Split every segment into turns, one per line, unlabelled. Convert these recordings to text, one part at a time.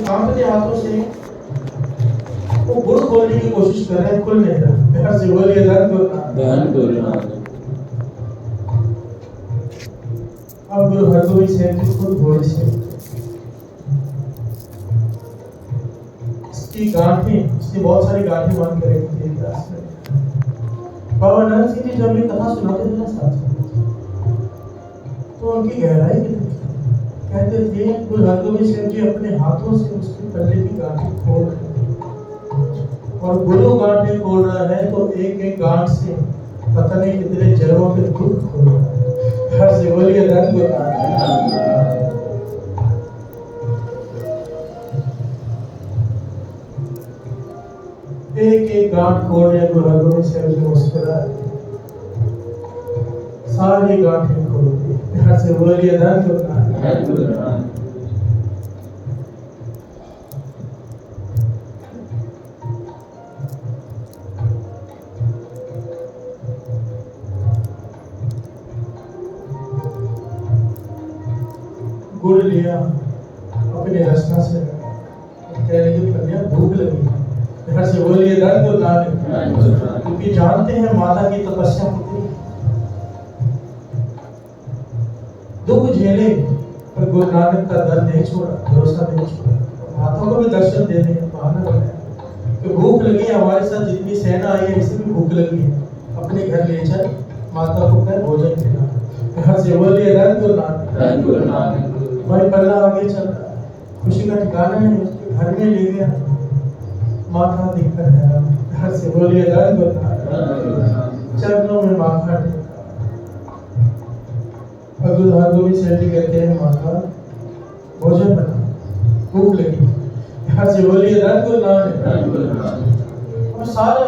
कांपते हाथों से वो गुड़ खोलने की कोशिश कर रहे हैं, खुल नहीं रहा। प्यार से बोलिए धन गुरु नानक। अब गुरु हरगोविंद साहब जी खुद घोड़े से इसकी गांठें, इसने बहुत सारी गांठें बांध कर रखी थी इतिहास में। बाबा नानक सिंह जी जब ये कथा सुनाते थे ना साथ तो उनकी गहराई कितनी थी। कहते थे गुरु हरगोविंद साहब जी अपने हाथों से उसके पल्ले की गांठें खोल रहे हैं, और गुरु गांठें खोल रहा है तो एक एक गांठ से पता नहीं कितने जन्मों के दुख खोल रहा है। हर से बोलिए धन गुरु नानक। एक एक गांठ खोल रहे गुरु हरगोविंद साहब जी मुस्कुरा सारी गांठें खोल दी। हर से बोलिए धन गुरु नानक। गुड़ लिया अपने रसना से कह रही कन्या भूख लगी। हर से बोलिए धन गुरु नानक। क्योंकि जानते हैं माता की तपस्या कितनी, दुख झेले पर गुरु नानक का दर नहीं छोड़ा, भरोसा नहीं छोड़ा। माता को भी दर्शन देने का बहाना बनाया कि भूख लगी है, हमारे साथ जितनी सेना आई है इसे भी भूख लगी है, अपने घर ले चल माता को कह भोजन खिला। हर से बोलिए धन गुरु नानक। भाई पल्ला आगे चल रहा है, खुशी का ठिकाना नहीं, उसके घर में ले गया, माथा देखकर है। हर से बोलिए धन गुरु नानक। चरणों में माथा टेका। गुरु हरगोविंद साहब जी कहते हैं माता भोजन बना, भूख लगी। हर से बोलिए धन गुरु नानक। और सारा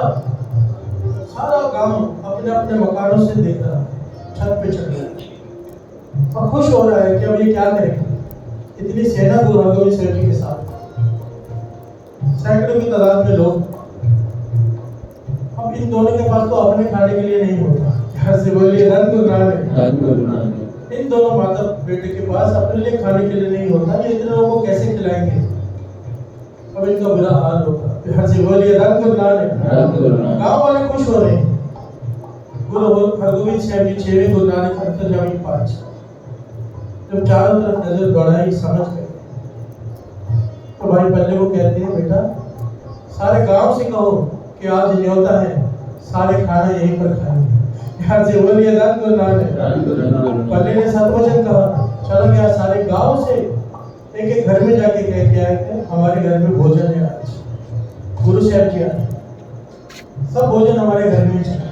गांव अपने अपने मकानों से देख रहा, छत पे चढ़ गया और खुश हो रहा है कि अब ये क्या करेंगे। इतनी सेना गुरु हरगोविंद साहब जी के साथ, सैकड़ों की तादाद में लोग। अब इन दोनों के पास तो अपने खाने के लिए नहीं होता। हर से बोलिए धन गुरु नानक। इन दोनों माता बेटे के पास अपने लिए खाने के लिए नहीं होता, ये इतने लोगों को कैसे खिलाएंगे। अब इनका बुरा हाल होगा। हर से बोलिए धन गुरु नानक। गांव वाले खुश हो रहे हैं। गुरु हरगोविंद साहब जी 6वें गुरु नानक अंतर्जामी पातशाह जब चारों तरफ नजर दौड़ाई, समझ गए तो भाई पल्ले को कहते हैं बेटा सारे गांव से कहो कि आज न्योता है, सारे खाना यहीं पर खाएंगे। हर से बोलिए धन गुरु नानक। पल्ले ने सतवचन कहा, चलो गया सारे गांव से एक एक घर में जाके कह के आए थे हमारे घर में भोजन है आज। गुरु साहब जी आए, सब भोजन हमारे घर में चला।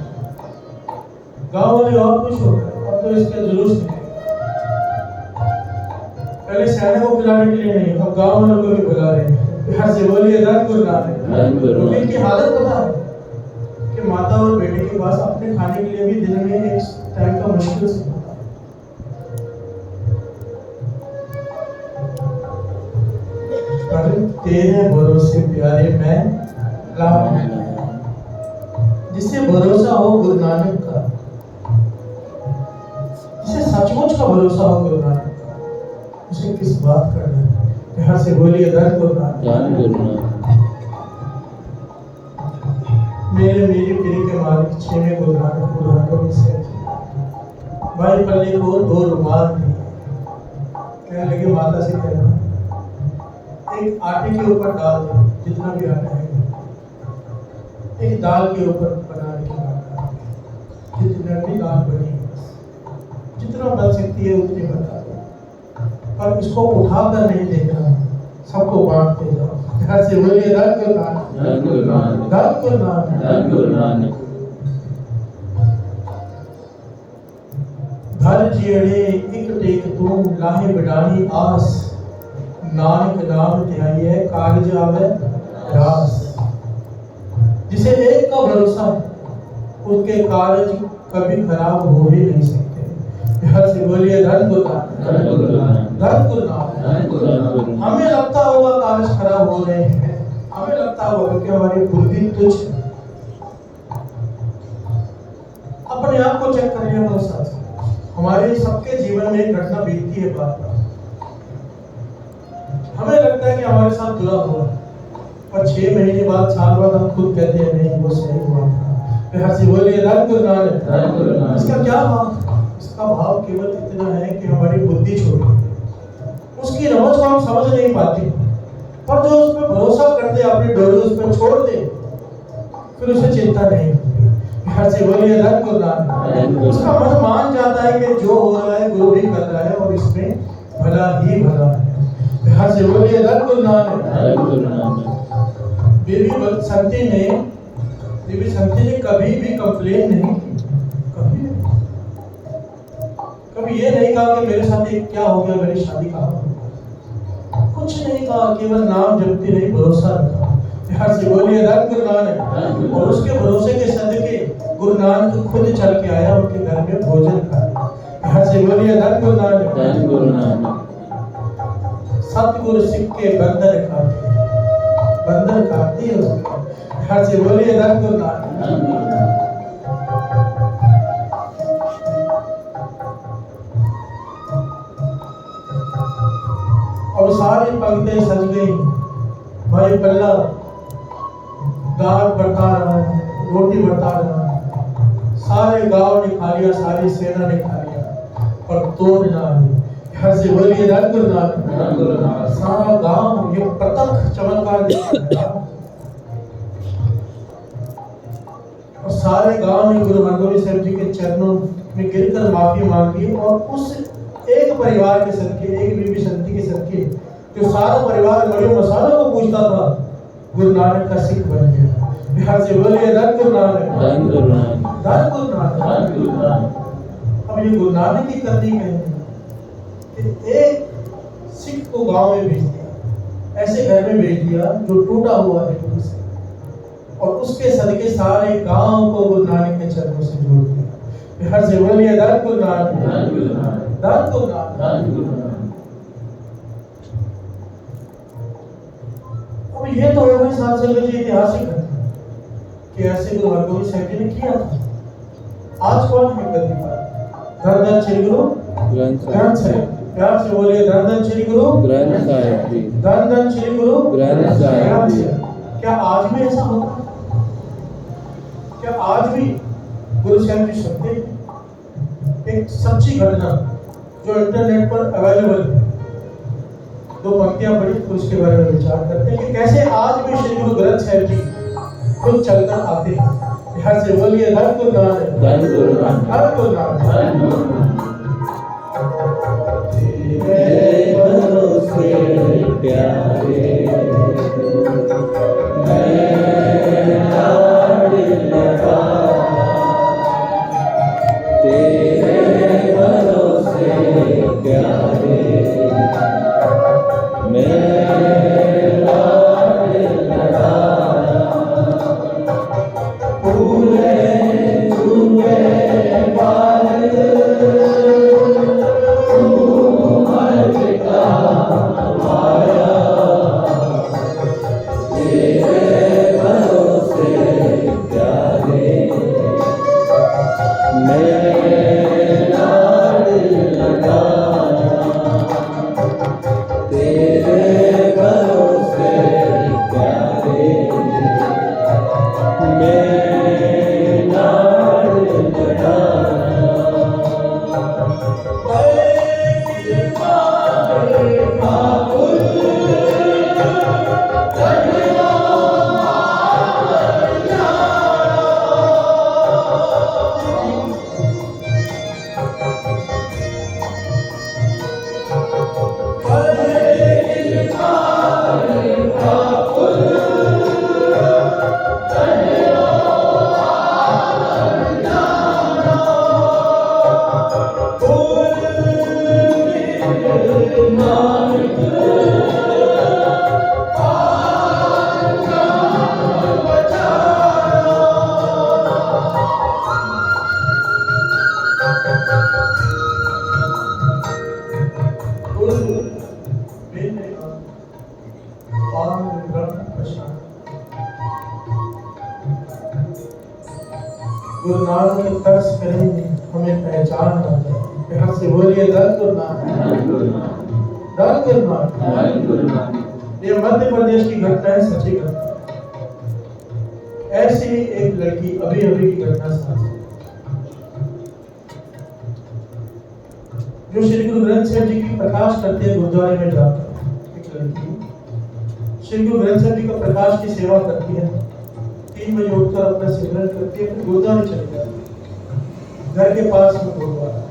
गांव वाले और खुश हो गए, अब तो इसके जुलूस निकले। पहले सेना को खिलाने के लिए नहीं, अब गांव वालों को भी बुला रहे हैं। हर से बोलिए धन गुरु नानक। इनकी हालत पता है कि माता और बेटे के पास अपने खाने के लिए भी दिन में एक टाइम का मुश्किल से होता है। तेरे भरोसे प्यारे मैं लाभ, जिससे भरोसा हो गुरु नानक का, जिसे सचमुच का भरोसा हो गुरु नानक का, उसे किस बात का डर। हर से बोलिए धन गुरु नानक। मेरे मेरी पीढ़ी के मालिक 6वें गुरु नानक गुरु हरगोविंद साहब जी भाई पल्ले को 2 रुमाल दिए। कहने लगे माता से कहना एक आटे के ऊपर डाल दे, जितना भी आटा है, एक दाल के ऊपर बनाने की बात, जितना भी दाल बनी जितना बन सकती है उतनी बता दो, पर इसको उठाकर नहीं देखना, सबको बांटते जाओ। हर से बोलिए धन गुरु नानक। घर जियड़े एक टेक तू लाहे बिडानी आस, नानक नाम ध्याये कारज आवे रास। जिसे एक का भरोसा है उसके कार्य कभी खराब हो ही नहीं सकते। हर से बोलिए धन गुरु नानक। हमें लगता होगा कार्य खराब हो रहे हैं, हमें लगता होगा क्योंकि हमारी बुद्धि तुच्छ है। अपने आप को चेक करिए मेरे साथ। हमारे सबके जीवन में एक घटना बीतती है बार बार, हमें लगता है कि हमारे साथ बुरा हुआ, और 6 महीने बाद, साल बाद हम खुद कहते हैं नहीं वो सही हुआ था। फिर हंसी बोलिए धन गुरु नानक। इसका क्या भाव? इसका भाव केवल इतना है कि हमारी बुद्धि छोटी है, उसकी रमज को हम समझ नहीं पाते, पर जो उस पर भरोसा कर दे, अपनी डोरी उस पर छोड़ दे, फिर उसे चिंता नहीं होती। हंसी बोलिए धन गुरु नानक। उसका मन मान जाता है कि जो हो रहा है गुरु भी कर रहा है और इसमें भला ही भला है। हंसी बोलिए धन गुरु नानक। बीबी संती ने कभी भी कंप्लेन नहीं की, कभी ये नहीं कहा कि मेरे साथ एक क्या हो गया, मेरी शादी कहाँ हो, कुछ नहीं कहा, केवल नाम जपती रही, भरोसा रखा। हर से बोलिए धन गुरु नानक। और उसके भरोसे के सदके गुरु नानक खुद चल के आया, उनके घर में भोजन खाया। हर से बोलिए धन गुरु नानक। सतगुरु सिख के बंधन काटती है उसके। हर से बोलिए धन गुरु नानक। और सारी पंक्तियां सज गई, भाई पल्ला दाल बरता रहा है, रोटी बरता रहा है, सारे गांव ने खा लिया, सारी सेना ने खा लिया, पर तोड़ ना आई। हर से बोलिए धन गुरु नानक। सारा गांव ये प्रत्यक्ष चमत्कार देखा, और सारे गांव ने गुरु हरगोबिंद साहब जी के चरणों में गिरकर माफी मांगी, और उस एक परिवार के सदके, एक बीबी संती के सदके, जो सारा परिवार बड़े मसालों को पूछता था, गुरु नानक का सिख बन गया। बिहार से बोलिए धन गुरु नानक। अब ये गुरु नानक की करनी कहेंगे कि एक सिख को गांव में भेज दिया, ऐसे घर में भेज दिया जो टूटा हुआ है गुरु से, और उसके सदके सारे गांव को गुरु नानक के चरणों से जोड़ दिया। बिहार से बोलिए धन गुरु नानक। अब ये तो हो गई साथ चल रही ऐतिहासिक घटना कि ऐसे गुरु हरगोबिंद साहब जी ने किया था। आज कौन है गद्दी पर? धन श्री गुरु ग्रंथ साहिब। प्यार से बोलिए धन श्री गुरु ग्रंथ साहिब जी। धन श्री गुरु ग्रंथ साहिब जी। क्या आज भी ऐसा होता है? क्या आज भी गुरु साहब जी शब्द एक सच्ची घटना जो इंटरनेट पर अवेलेबल है, 2 पंक्तियां पढ़ी तो उसके बारे में विचार करते हैं कि कैसे आज भी श्री गुरु ग्रंथ साहिब जी खुद चलकर आते हैं। यहाँ से बोलिए धन गुरु नानक। तेरे भरोसे प्यारे मैं लाड लगा, तेरे भरोसे प्यारे गुरु नानक की तरस करेंगे, हमें पहचान आ जाए। यहाँ से बोलिए धन गुरु नानक। ये मध्य प्रदेश की घटना है, सच्ची घटना। ऐसी ही एक लड़की अभी अभी की घटना साथ जो श्री गुरु ग्रंथ साहिब जी की प्रकाश करते हैं गुरुद्वारे में जाकर। एक लड़की श्री गुरु ग्रंथ साहिब जी का प्रकाश की सेवा करती है, 3 बजे उठकर अपना सिमरन करती है, फिर गुरुद्वारे चली जाती है। घर के पास में गुरुद्वारा,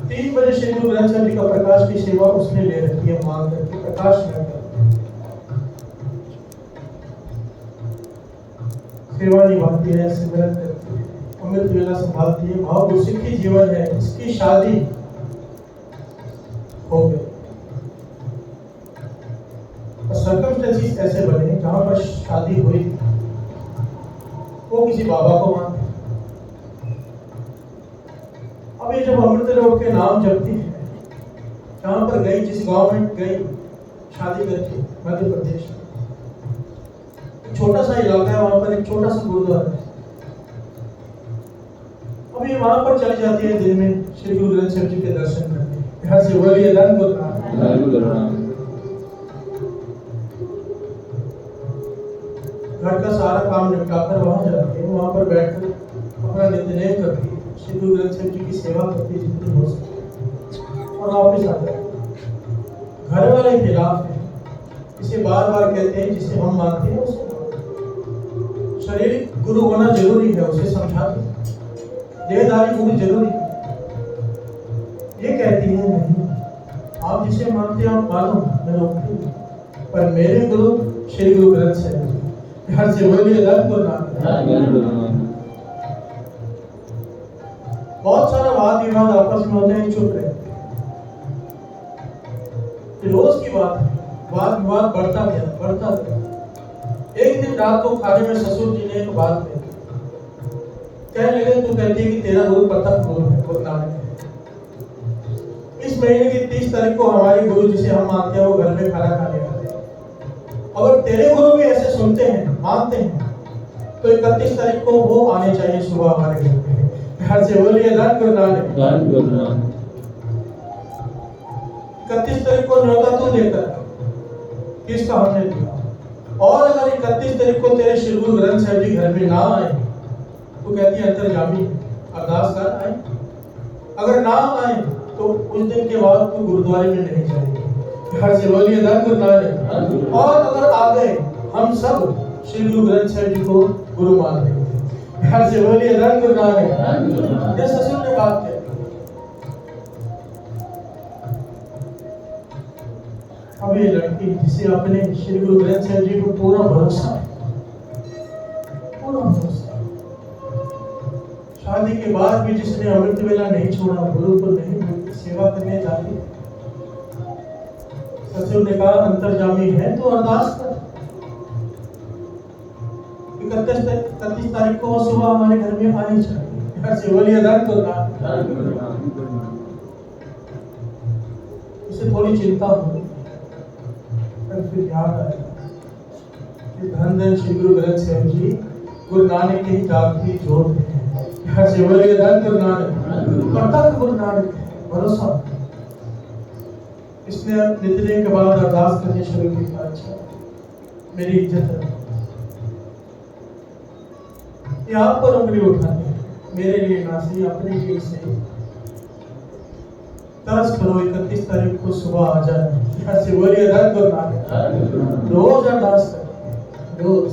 3 बजे श्री गुरु ग्रंथ साहिब जी का प्रकाश की सेवा उसने ले रखी है, मांग करके प्रकाश में सेवा निभाती है, सिमरन करती है, अमृत वेला संभालती है। भाव गुरसिक्खी जीवन है। इसकी शादी हो गई और सर्कमस्टेंसेस ऐसे बने जहां पर शादी हुई वो किसी बाबा को मानते। अब ये जब अमृत लोक के नाम जपती है, जहां पर गई, जिस गांव में गई शादी करके, मध्य प्रदेश में छोटा सा इलाका है, वहां पर एक छोटा सा गुरुद्वारा है। अब ये वहां पर चली जाती है दिन में श्री गुरु ग्रंथ साहिब जी के दर्शन करने। यहाँ से बोलिए धन गुरुनाम। घर का सारा काम निपटाकर वहां जाती है, वहां पर बैठकर अपना नित्यनेम करती है, श्री गुरु ग्रंथ साहिब जी की सेवा करती है जितनी हो सके और वापिस आ जाती है। घर वाले खिलाफ है, इसे बार बार कहते हैं, जिसे हम मानते हैं उसे शारीरिक गुरु होना जरूरी है, उसे समझाते हैं। देहधारी गुरु जरूरी है। ये कहती है नहीं, आप जिसे मानते हैं आप मानो, मैं रोकती हूँ, पर मेरे गुरु श्री गुरु ग्रंथ साहिब जी। यहाँ से बोलिए धन गुरुनाम। बहुत सारा वाद विवाद आपस में होते हैं, चुप रहते हैं। रोज की बात है, वाद विवाद बढ़ता गया। एक दिन रात को खाने में ससुर जी ने एक बात कही, कहने लगे तू कहती है कि तेरा गुरु प्रथम गुरु है, गुरु नानक है। इस महीने की 30 तारीख को हमारे गुरु जिसे हम मानते हैं वो घर में खाना खाने आते हैं। अगर तेरे गुरु भी ऐसे सुनते हैं, मानते हैं, तो 31 तारीख को वो आने चाहिए सुबह हमारे घर पे। घर से बोलिए धन गुरुनानक। 31 तारीख को न्योता तू देकर किसका हमने दिया। और अगर 31 तारीख को तेरे श्री गुरु ग्रंथ साहिब जी घर में ना आए तो कहती है अंतर्यामी अरदास कर आए। अगर ना आए तो उस दिन के बाद तू गुरुद्वारे में नहीं जाएगी। घर से बोलिए धन गुरुनानक। और अगर आ गए, हम सब श्री गुरु ग्रंथ साहिब जी को गुरु मान लेंगे। घर से बोलिए धन गुरुनानक। ये ससुर ने बात कही। अब ये लड़की जिसे अपने श्री गुरु ग्रंथ साहिब जी को पूरा भरोसा है, शादी के बाद भी जिसने अमृत वेला नहीं छोड़ा, गुरु को नहीं सेवा करने जाती, ससुर ने कहा अंतर्जामी है तो अरदास कर। 31 तारीख को सुबह हमारे घर में आनी चाहिए। घर से बोलिए धन गुरुनानक। उसे थोड़ी चिंता हुई, फिर याद आया कि धन धन श्री गुरु ग्रंथ साहिब जी गुरु नानक की जागती जोत है। यहाँ से बोलिए धन गुरु नानक। प्रत्यक्ष गुरु नानक है, भरोसा। इसने नित्य के बाद अरदास करने शुरू की, अच्छा मेरी इज्जत है, यहाँ पर उंगली उठानी है, मेरे लिए ना सही अपने लिए सही। तरस करो 31 तारीख को सुबह आ जाए। यहाँ से बोलिए धन गुरु नानक। रोज अरदास करें, रोज।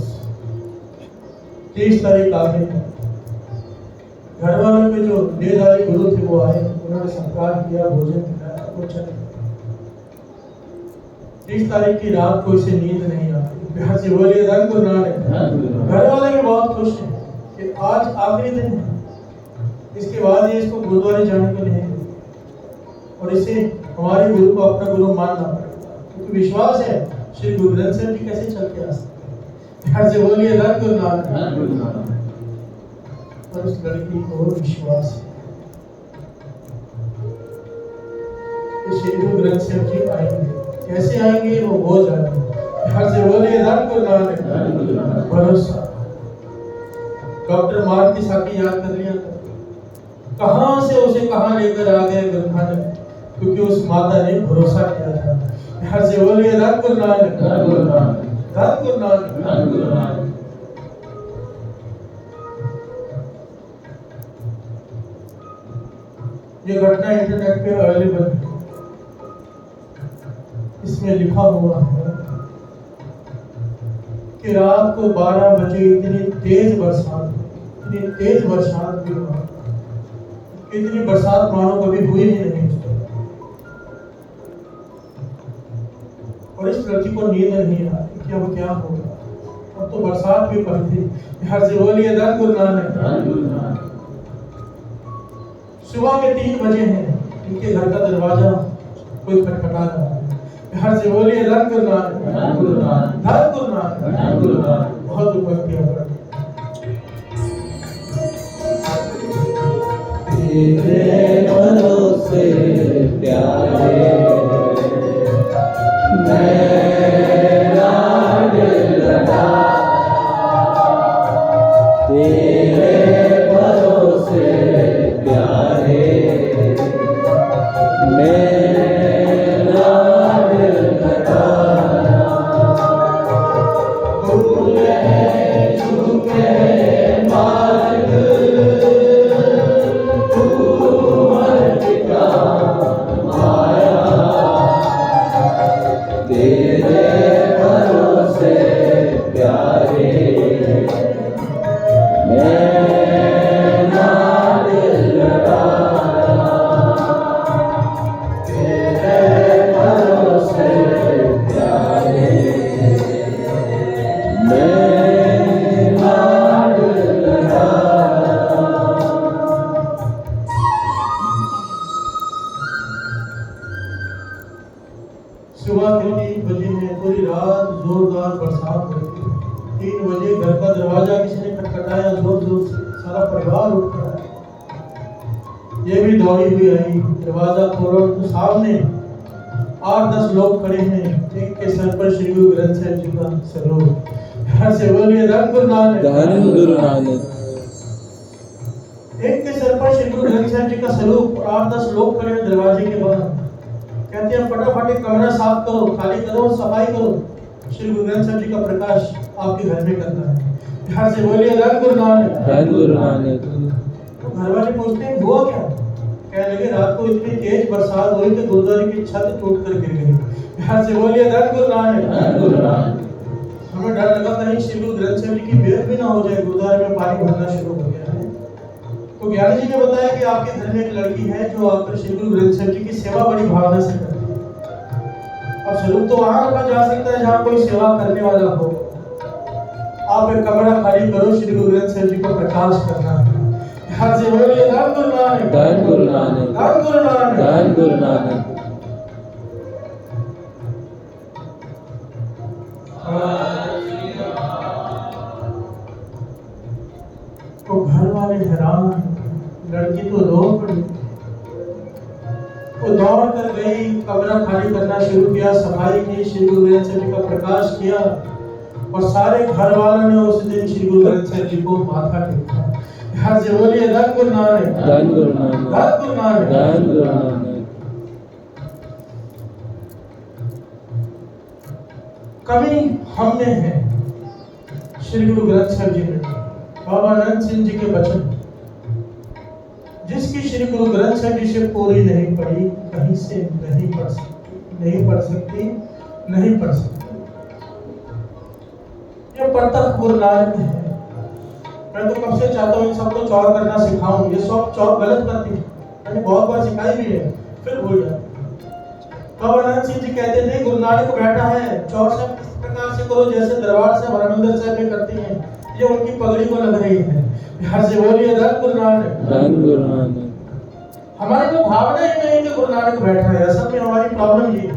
30 तारीख आ गई, घर वालों के जो देहधारी गुरु थे वो आए, उन्होंने सत्कार किया, भोजन खिलाया, वो चले। 30 तारीख की रात को इसे नींद नहीं आती। यहाँ से बोलिए धन गुरु नानक। घर वाले भी बहुत खुश हैं कि आज आखिरी दिन है, इसके बाद ये इसको गुरुद्वारे जाने को नहीं है और इसे हमारे गुरु को अपना गुरु मानना पड़ेगा, क्योंकि विश्वास है श्री गुरु ग्रंथ साहिब जी कैसे चल के आ सकते हैं। से बोलिए धन गुरु नानक। और उस लड़की को विश्वास है कि श्री गुरु ग्रंथ साहिब जी आएंगे। कैसे आएंगे वो हो जाएंगे। से बोलिए धन गुरु नानक। भरोसा। डॉक्टर मारुति साकी याद कर लिया, कहां से उसे कहां लेकर आ गए गुरु नानक, क्योंकि उस माता ने भरोसा किया था। हर से बोलिए धन गुरु नानक,
धन गुरु नानक,
धन गुरु नानक।
धन गुरु नानक।
ये घटना इंटरनेट पे अवेलेबल है। इसमें लिखा हुआ है कि रात को 12 बजे इतनी तेज बरसात भी हुआ, इतनी बरसात मानो कभी हुई ही नहीं। और इस लड़की को नींद नहीं आ रही कि अब क्या होगा। अब तो बरसात भी पड़ी थी। हर से बोलिए धन गुरु नानक,
धन गुरु नानक।
सुबह के 3 बजे हैं, इनके घर का दरवाजा कोई खटखटा रहा है। हर से बोलिए धन गुरु नानक,
धन गुरु नानक,
धन गुरु नानक,
धन गुरु नानक।
बहुत ऊपर किया हुआ।
तेरे भरोसे प्यारे मेरा दिल लगा, तेरे भरोसे प्यारे मेरा दिल लगा। भूले चूके मार्ग
सुबह के 3 बजे में पूरी रात जोरदार बरसात हुई। 3 बजे घर का दरवाजा किसी ने खटखटाया जोर जोर से। सारा परिवार उठ पड़ा। ये भी दौड़ी हुई आई, दरवाजा खोलो तो सामने 8-10 लोग खड़े हैं। एक के सर पर श्री गुरु ग्रंथ साहिब जी का सलूट। हर से बोलिए धन गुरु नानक,
धन गुरु नानक।
एक के सर पर श्री गुरु ग्रंथ साहिब जी का सलूट और 8-10 लोग खड़े हैं दरवाजे के बाहर। कहते हैं फटाफट एक कमरा साफ करो, खाली करो, सफाई करो। श्री गुरु ग्रंथ साहिब जी का प्रकाश आपके घर में करना है। यहाँ से बोलिए धन गुरु नानक,
धन गुरु नानक।
तो घर वाले पूछते हैं हुआ क्या? कहने लगे रात को इतनी तेज बरसात हुई कि गुरुद्वारे की छत टूट कर गिर गई। यहाँ से बोलिए धन गुरु नानक,
धन गुरु नानक।
हमें डर लगा कहीं श्री गुरु ग्रंथ साहिब जी की बेअदबी भी ना हो जाए, गुरुद्वारे में पानी भरना शुरू हो गया है। तो ज्ञानी जी ने बताया कि आपके घर में एक लड़की है जो आकर श्री गुरु ग्रंथ साहिब जी की सेवा बड़ी भावना से करती है। अब स्वरूप तो वहां रखा जा सकता है जहाँ कोई सेवा करने वाला हो। आप एक कमरा खाली करो, श्री गुरु ग्रंथ साहिब जी को प्रकाश करना है। यहाँ से बोलिए धन गुरु नानक,
धन गुरु नानक,
धन गुरु नानक,
धन गुरु नानक।
तो घर वाले हैरान, लड़की तो रो पड़ी। वो दौड़ कर गई, कमरा खाली करना शुरू किया, सफाई की, श्री गुरु ग्रंथ साहिब जी का प्रकाश किया और सारे घर वालों ने उस दिन श्री गुरु ग्रंथ साहिब जी को माथा टेका। यहाँ से बोलिए धन गुरु नानक,
धन गुरु नानक,
धन गुरु नानक,
धन गुरु नानक।
कमी हम में है, श्री गुरु ग्रंथ साहिब जी में। बाबा आनंद सिंह जी के वचन, जिसकी श्री गुरु ग्रंथ साहिब जी से पूरी नहीं पढ़ी, कहीं से नहीं पढ़ सकती, नहीं पढ़ सकती, नहीं पढ़ सकती। ये प्रत्यक्ष गुरु नानक है। मैं तो कब से चाहता हूँ इन सबको चौर करना सिखाऊं। ये सब चौर गलत करती है, मैंने बहुत बार सिखाई भी है, फिर भूल जाते। बाबा आनंद सिंह जी कहते थे गुरु नानक बैठा है, चौर से किस प्रकार से करो जैसे दरबार से हरमंदिर साहिब में करती हैं। ये उनकी पगड़ी को लग रही है। यहाँ से बोलिए धन गुरु नानक,
धन गुरु नानक।
हमारी तो भावना ही नहीं कि गुरु नानक बैठा है। असल में हमारी प्रॉब्लम ये है,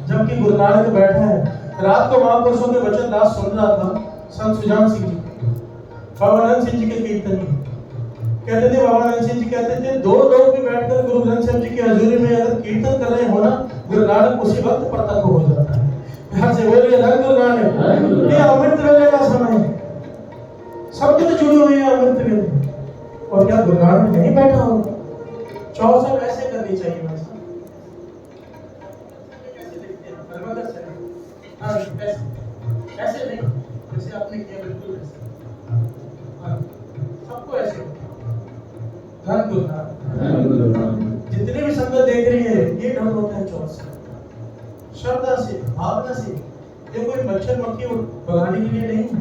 जबकि गुरु नानक बैठा है। रात को महापुरुषों के वचन दास सुन रहा था, संत सुजान सिंह जी, बाबा आनंद सिंह जी के कीर्तन में कहते थे, बाबा आनंद सिंह जी कहते थे 2 लोग भी बैठकर गुरु ग्रंथ साहिब जी की हजूरी में अगर कीर्तन कर रहे हो ना, गुरु नानक उसी वक्त प्रत्यक्ष हो जाता है। यहाँ से बोलिए धन गुरु नानक। ये अमृत वेले का समय है, सब कुछ जुड़े हुए हैं अमृत वेले। और क्या गुरु नानक नहीं बैठा होगा? चौसठ ऐसे करनी चाहिए। हाँ, ऐसे ऐसे नहीं, जैसे आपने किया बिल्कुल ऐसे। हाँ, सबको ऐसे धन गुरु नानक। जितने भी संगत देख रही है, ये ढंग होता है चौथ से, श्रद्धा से, भावना से। ये कोई मच्छर मक्खी भगाने के लिए नहीं है,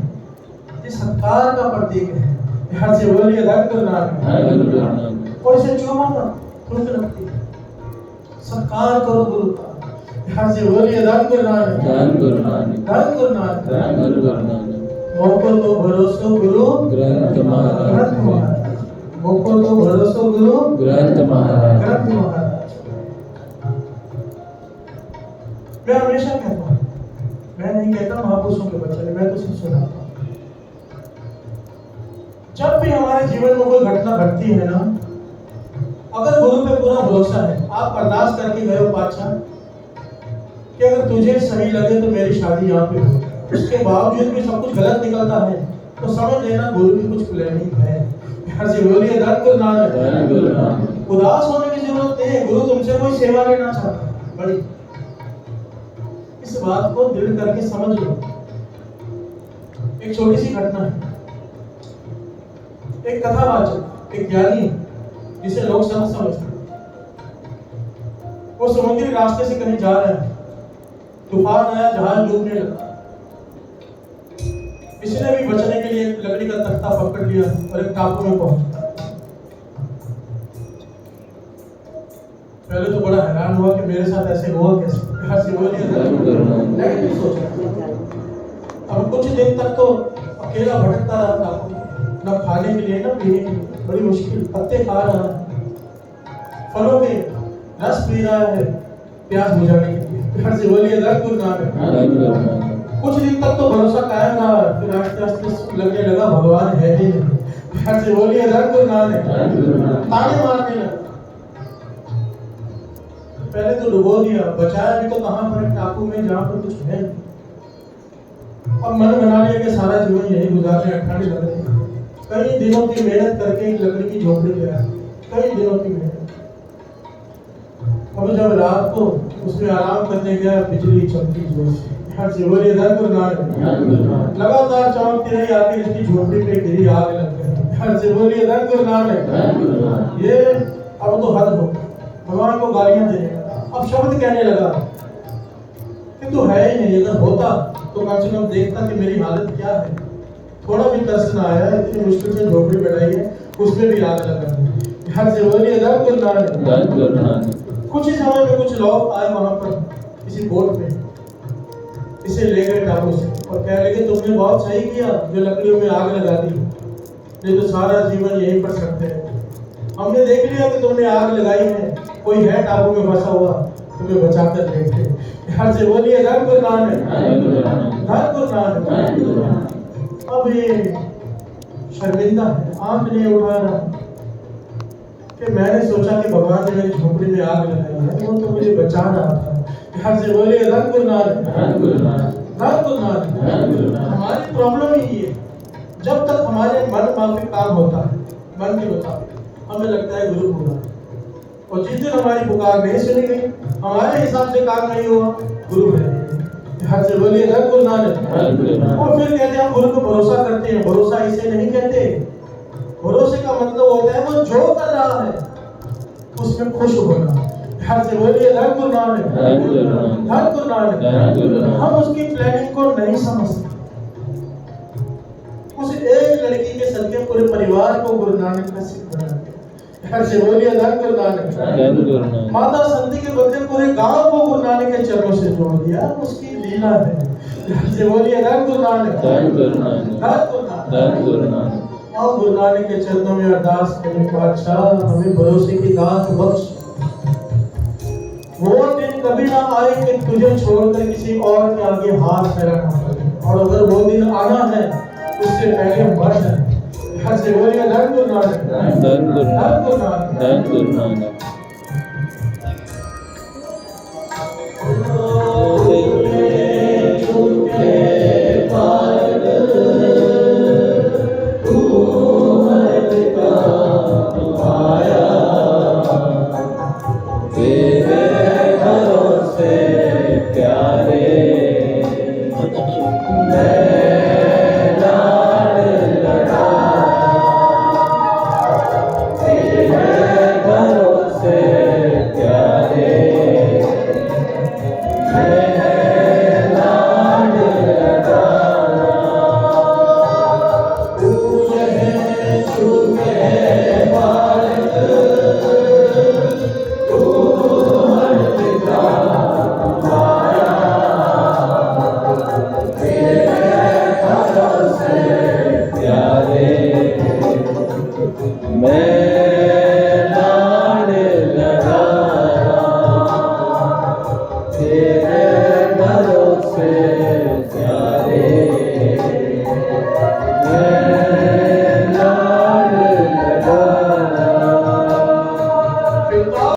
ये सत्कार का प्रतीक है। यहाँ से बोलिए धन गुरु नानक। और इसे चूमो मत, थूक लगती है। सत्कार करो गुरु का। यहाँ से बोलिए धन गुरु नानक।
धन गुरु नानक।
धन गुरु नानक।
धन गुरु नानक।
मोको तो भरोसो गुरु
ग्रंथ महाराज।
मोको तो भरोसो गुरु
ग्रंथ महाराज।
ग्रंथ महाराज। मैं हमेशा कहता हूँ, मैं नहीं कहता महापुरुषों के बच्चे, मैं तो सिर्फ सुनाता हूँ। जब भी हमारे जीवन में कोई घटना घटती है ना, अगर गुरु पे पूरा भरोसा है, आप अरदास करके गए हो पातशाह कि अगर तुझे सही लगे तो मेरी शादी यहाँ पे हो, उसके बावजूद भी सब कुछ गलत निकलता है, तो समझ लेना गुरु की कुछ प्लानिंग है। यहाँ से बोलिए धन गुरु नानक। उदास होने की जरूरत नहीं है, गुरु तुमसे कोई सेवा लेना चाहता है बड़ी। इस बात को दृढ़ करके समझ लो। एक छोटी सी घटना है। एक कथावाचक, एक ज्ञानी जिसे लोग संत समझते हैं, वो समुद्री रास्ते से कहीं जा रहे हैं, तूफान आया, जहाज डूबने लगा। इसने भी बचने के लिए एक लकड़ी का तख्ता पकड़ लिया और एक टापू में पहुंचा। पहले तो बड़ा हैरान हुआ कि मेरे साथ ऐसे हुआ कैसे। यहाँ से नेगेटिव सोचा। अब कुछ दिन तक तो अकेला भटकता रहा टापू, न खाने के लिए न पीने के लिए, बड़ी मुश्किल। पत्ते खा रहा है, फलों के रस पी रहा है प्यास बुझाने के लिए। यहाँ से बोलिए धन गुरु नानक। कुछ दिन तक तो भरोसा कायम रहा, फिर आस्ते आस्ते लगने लगा भगवान है ही नहीं। यहाँ से बोलिए धन गुरु नानक। ताने मारने लगा। पहले तो डुबो दिया, बचाया भी तो कहां पर, टापू में जहां पर कुछ है। अब मन बना लिया कि सारा जीवन यही गुजारने, ठंड लग रही है। कई दिनों की मेहनत करके एक लकड़ी की झोपड़ी गया, कई दिनों की मेहनत। अब जब रात को उसमें आराम करने गया, बिजली चमकी जोर से। यहाँ से बोलिए धन गुरु नानक। लगातार चमकती रही, आखिर इसकी झोपड़ी पे गिरी, आग लग गई। यहाँ से बोलिए धन गुरु नानक। ये अब तो हद हो, भगवान को गालियां देने लगा। अब शब्द कहने लगा कि तू है ही नहीं, अगर होता तो कम से कम देखता कि मेरी हालत क्या है। थोड़ा भी तरस ना आया, इतनी मुश्किल से झोपड़ी बनाई है, उसमें भी आग लगा दी। यहाँ से बोलिए धन गुरु नानक। कुछ ही समय में कुछ लोग आए वहां पर किसी बोट में, इसे ले गए टापू से और कह लगे तुमने बहुत सही किया जो लकड़ियों में आग लगा दी, नहीं तो सारा जीवन यहीं पर सकते हैं। हमने देख लिया कि तुमने आग लगाई है, कोई है टापू में फंसा हुआ, तुम्हें बचा कर लेंगे। यहाँ से बोलिए धन गुरु नानक। धन गुरु नानक। अब ये शर्मिंदा है, आंख नहीं उठा रहा कि मैंने सोचा कि भगवान ने मेरी झोपड़ी में आग लगाई है, वो तो मुझे बचा रहा था। यहाँ से बोलिए धन गुरु नानक। धन गुरु नानक। हमारी प्रॉब्लम ही है, जब तक हमारे मन माफिक काम होता है, मन के मुताबिक, हमें लगता है गुरु पूरा, और जिस दिन हमारी पुकार नहीं सुनी गई, हमारे हिसाब से काम नहीं हुआ, गुरु है। यहाँ से बोलिए धन गुरु नानक। और फिर कहते हैं हम गुरु को भरोसा करते हैं। भरोसा इसे नहीं कहते, भरोसे का मतलब होता है वो जो कर रहा है उसमें खुश होना। यहाँ से बोलिए धन गुरु नानक। धन गुरु नानक। हम उसकी प्लानिंग को नहीं समझते। उस एक लड़की के सदके पूरे परिवार को गुरु नानक का सिख बना दिया। यहाँ से बोलिए धन गुरु नानक। माता संती के बदले पूरे गांव को गुरु नानक के चरणों से जोड़ दिया, उसकी लीला है। यहाँ से बोलिए धन गुरु नानक। धन गुरु नानक। और गुरु नानक के चरणों में अरदास करें, पातशाह हमें भरोसे की दात बख्श। वो दिन कभी ना आए कि तुझे छोड़कर किसी और के आगे हाथ फैलाना पड़े, और अगर वो दिन आना है उससे पहले हम मर जाएं। यहाँ से बोलिए धन गुरु नानक। धन गुरु नानक। धन गुरु नानक।
जय